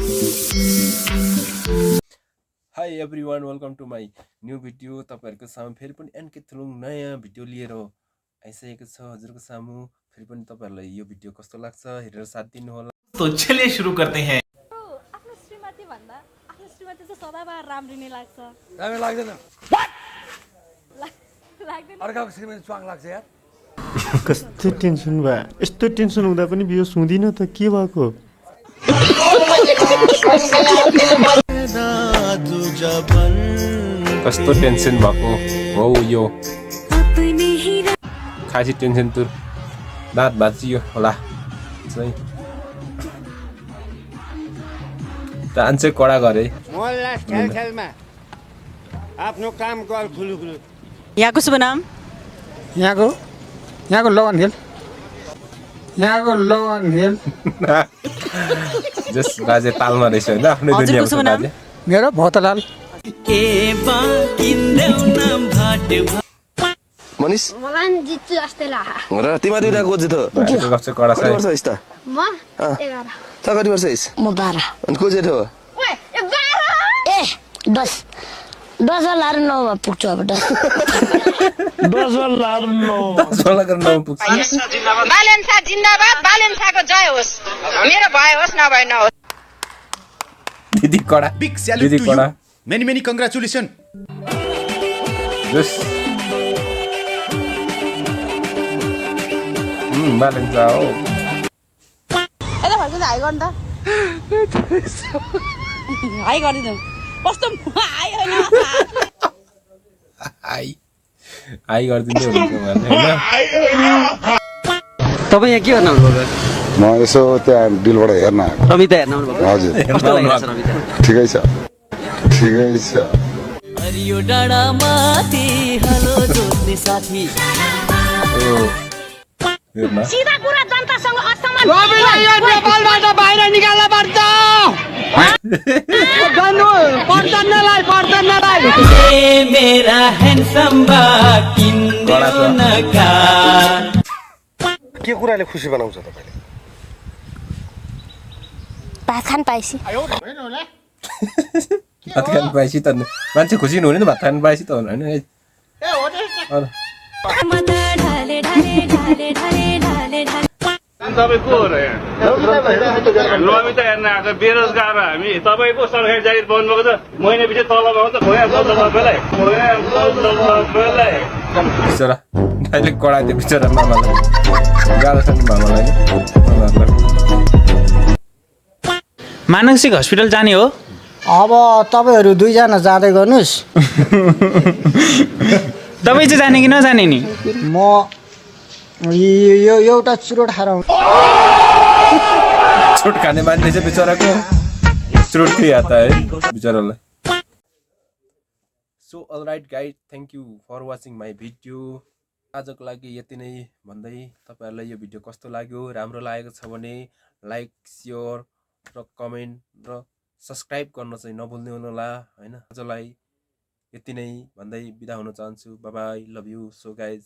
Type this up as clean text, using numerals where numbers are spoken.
Hi everyone, welcome to my new video. तपाईहरुको सामु फेरि पनि एनके थुलुङ नयाँ भिडियो लिएर आइसकेको छ हजुरको सामु। फेरि पनि तपाईहरुलाई यो भिडियो कस्तो लाग्छ हेरेर साथ दिनु होला। तो चलिए शुरू करते हैं। आफ्नो श्रीमती भन्दा आफ्नो श्रीमती चाहिँ सदाबार राम्री नै लाग्छ। राम्रो लाग्दैन लाग्दैन अर्काको श्रीमती च्वाङ लाग्छ यार। कस्तो टेन्सन भयो यस्तो टेन्सन हुँदा पनि बियो सुँदिन त के भएको कस्तो टेन्सन भएको हो यो खासी टेन्सन तुर दाँत भाँचियो होला चाहिँ दान चाहिँ कडा गरे मोहल्ला खेलखेलमा आफ्नो काम गर खुलुखुलु। यहाँको शुभ नाम यहाँको लगन खेल जस बाजे तालमा रहेछ हैन आफ्नै दुनियाँको बाजे मेरो भोतलाल मनिष मलाई जित्छु जस्तै लाग्छ र तिमीहरू दुईटा को जित्यो कस्तो कडा छ कति वर्ष हइस त म 11 त कति वर्ष हइस म 12 अनि को जित्यो ओए 10 लाएर 9 मा पुग्छु अब 10 झोला गर्न पुग्छ बालेन्सा जिन्दाबाद बालेन्साको जय होस् मेरो भए होस् नभए नहोस् दिदी कडा बिग सैल्यूट दिदी टू कडा यू मेनी कंग्रेचुलेसन। जस बालेन जाओ यता फर्किँदा हाई गर्नु त हाई गरिदिनु कस्तो हाई होइन आई गरिदिनु हुन्छ भने हैन तपाईँ यहाँ के गर्न आउनुभयो म यसो त्यहाँ डिलबाट हेर्न आएको रमिता हेर्न आउनुभयो हजुर कस्तो लागिरहेछ रमिता ठिकै छ हरियो डाँडा माथि हलो जोत्ने साथी हेर्न सिधा कुरा जनतासँग असमान रविलाई यो नेपालबाट बाहिर निकाल्न पर्छ गर्नु पर्दैनलाई ए मेरा ह्यान्डसम बा किन्देऊ न कार के कुराले खुसी बनाउँछ तपाईले भात खान पाएसी भात खानु पाएपछि त मान्छे खुसी हुने त भात खानु पाएपछि त होइन तपाईको हो र रमिता हेर्न आएको बेरोजगार हामी तपाईको सरकारी जागिर पाउनुभएको छ महिना पछि तलब आउँछ बिचरा डाइरेक्ट कडाइदियो बिचरा मामालाई गाह्रो छ नि मामालाई मानसिक हस्पिटल जाने हो अब तपाईहरु दुईजना जाँदै गर्नुस् तपाईँ चाहिँ जाने कि नजाने नि म यो एउटा चुरोट खाएर चोट खाने मान्छे चाहिँ बिचराको चोट थियो आता है बिचरालाई so alright guys thank you for watching my video आजको लागि यति नै भन्दै तपाईहरुलाई यो भिडियो कस्तो लाग्यो राम्रो लागेको छ भने लाइक शेयर र कमेन्ट र सब्स्क्राइब गर्न चाहिँ नभुल्नु होला हैन आजलाई यति नै भन्दै बिदा हुन चाहन्छु bye bye love you so guys